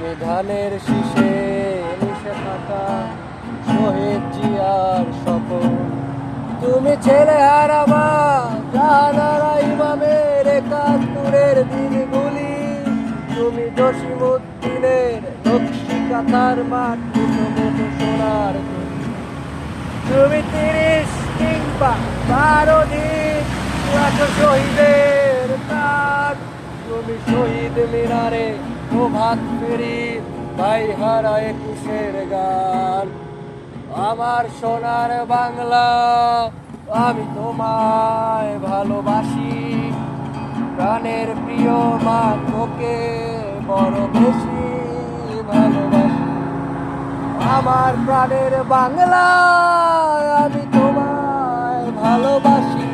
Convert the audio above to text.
তুমি ধানের শীষে মিশে থাকা শহীদ জিয়ার স্বপন। তুমি ছেলে হারাবা জাহানারা ইমামের একাত্তরের দিনগুলি। তুমি জসিমউদ্দিনের নকশি কাঁথার মাঠ মুঠো সোনার তুলি। তুমি 30 কিংবা 12 দিন আছো শহীদের প্রাণ। তুমি শহীদ মিনারে প্রভাত ফেরি ভাই হারা 21-এর গান। আমার সোনার বাংলা আমি তোমায় ভালোবাসি, প্রাণের প্রিয় মা তোকে বড় বেশি ভালোবাসি। আমার প্রাণের বাংলা আমি তোমায় ভালোবাসি।